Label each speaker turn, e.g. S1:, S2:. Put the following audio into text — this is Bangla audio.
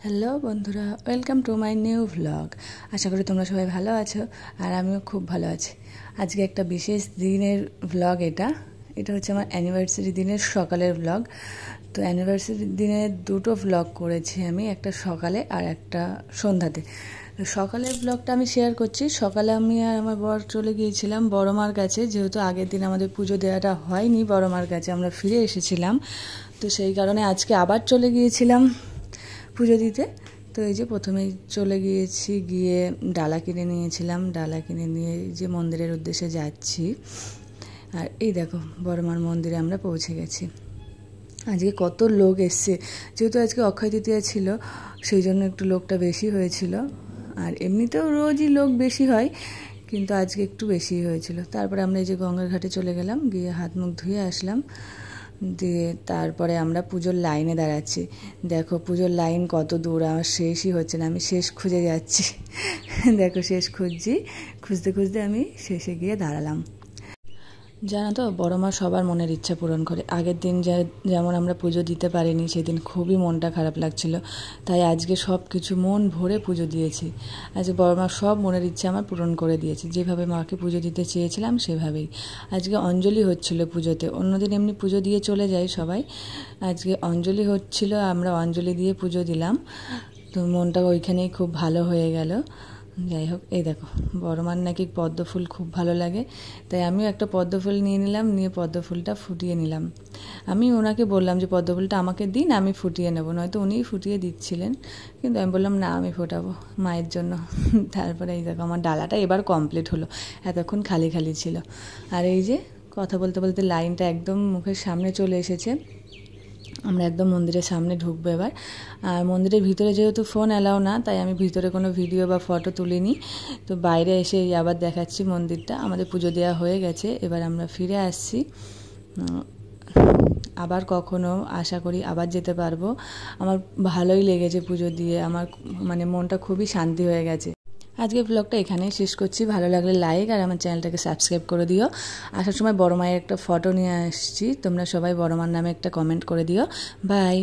S1: হ্যালো বন্ধুরা, welcome to my new vlog. আশা করি তোমরা সবাই ভালো আছো আর আমিও খুব ভালো আছি। আজকে একটা বিশেষ দিনের ভ্লগ। এটা হচ্ছে আমার অ্যানিভার্সারি দিনের সকালের ভ্লগ। তো অ্যানিভার্সারি দিনের দুটো ভ্লগ করেছি আমি, একটা সকালে আর একটা সন্ধ্যাতে। সকালের ব্লগটা আমি শেয়ার করছি। সকালে আমি আর আমার বর চলে গিয়েছিলাম বড় মার কাছে, যেহেতু আগের দিন আমাদের পুজো দেওয়াটা হয়নি বড় মার কাছে, আমরা ফিরে এসেছিলাম। তো সেই কারণে আজকে আবার চলে গিয়েছিলাম পুজো দিতে। তো এই যে প্রথমেই চলে গিয়েছি, গিয়ে ডালা কিনে নিয়েছিলাম। ডালা কিনে নিয়ে যে মন্দিরের উদ্দেশ্যে যাচ্ছি। আর এই দেখো বড় মার মন্দিরে আমরা পৌঁছে গেছি। আজকে কত লোক এসছে, যেহেতু আজকে অক্ষয় তৃতীয়া ছিল সেই জন্য একটু লোকটা বেশি হয়েছিল। আর এমনিতেও রোজই লোক বেশি হয়, কিন্তু আজকে একটু বেশি হয়েছিল। তারপরে আমরা এই যে গঙ্গার ঘাটে চলে গেলাম, গিয়ে হাত মুখ ধুয়ে আসলাম। দিয়ে তারপরে আমরা পুজোর লাইনে দাঁড়াচ্ছি। দেখো পুজোর লাইন কত দূর, আমার শেষই হচ্ছে না, আমি শেষ খুঁজে যাচ্ছি। দেখো শেষ খুঁজতে খুঁজতে আমি শেষে গিয়ে দাঁড়ালাম। জানো তো, বড় মা সবার মনের ইচ্ছা পূরণ করে। আগের দিন যেমন আমরা পুজো দিতে পারিনি, সেদিন খুবই মনটা খারাপ লাগছিল, তাই আজকে সব কিছু মন ভরে পুজো দিয়েছি। আজকে বড় মা সব মনের ইচ্ছা আমার পূরণ করে দিয়েছে। যেভাবে মাকে পুজো দিতে চেয়েছিলাম সেভাবেই। আজকে অঞ্জলি হচ্ছিল পুজোতে। অন্যদিন এমনি পুজো দিয়ে চলে যায় সবাই, আজকে অঞ্জলি হচ্ছিল, আমরা অঞ্জলি দিয়ে পুজো দিলাম। তো মনটা ওইখানেই খুব ভালো হয়ে গেল। যাই হোক, এই দেখো বড় মার নাকি পদ্ম ফুল খুব ভালো লাগে, তাই আমিও একটা পদ্ম ফুল নিয়ে নিলাম। নিয়ে পদ্ম ফুলটা ফুটিয়ে নিলাম। আমি ওনাকে বললাম যে পদ্ম ফুলটা আমাকে দিন, আমি ফুটিয়ে নেবো, নয়তো উনিই ফুটিয়ে দিচ্ছিলেন। কিন্তু আমি বললাম না, আমি ফোটাবো মায়ের জন্য। তারপরে এই দেখো আমার ডালাটা এবার কমপ্লিট হলো, এতক্ষণ খালি খালি ছিল। আর এই যে কথা বলতে বলতে লাইনটা একদম মুখের সামনে চলে এসেছে। আমরা একদম মন্দিরের সামনে ঢুকবো এবার। আর মন্দিরের ভিতরে যেহেতু ফোন অ্যালাউ না, তাই আমি ভিতরে কোনো ভিডিও বা ফটো তুলিনি। তো বাইরে এসে আবার দেখাচ্ছি মন্দিরটা। আমাদের পুজো দেওয়া হয়ে গেছে, এবার আমরা ফিরে আসছি। আবার কখনো আশা করি আবার যেতে পারবো। আমার ভালোই লেগেছে পুজো দিয়ে, আমার মানে মনটা খুবই শান্তি হয়ে গেছে। আজকে ব্লগটা এখানেই শেষ করছি। ভালো লাগলে লাইক আর আমার চ্যানেলটাকে সাবস্ক্রাইব করে দিও। আসার সময় বড় মায়ের একটা ফটো নিয়ে আসছি, তোমরা সবাই বড় মার নামে একটা কমেন্ট করে দিও। বাই।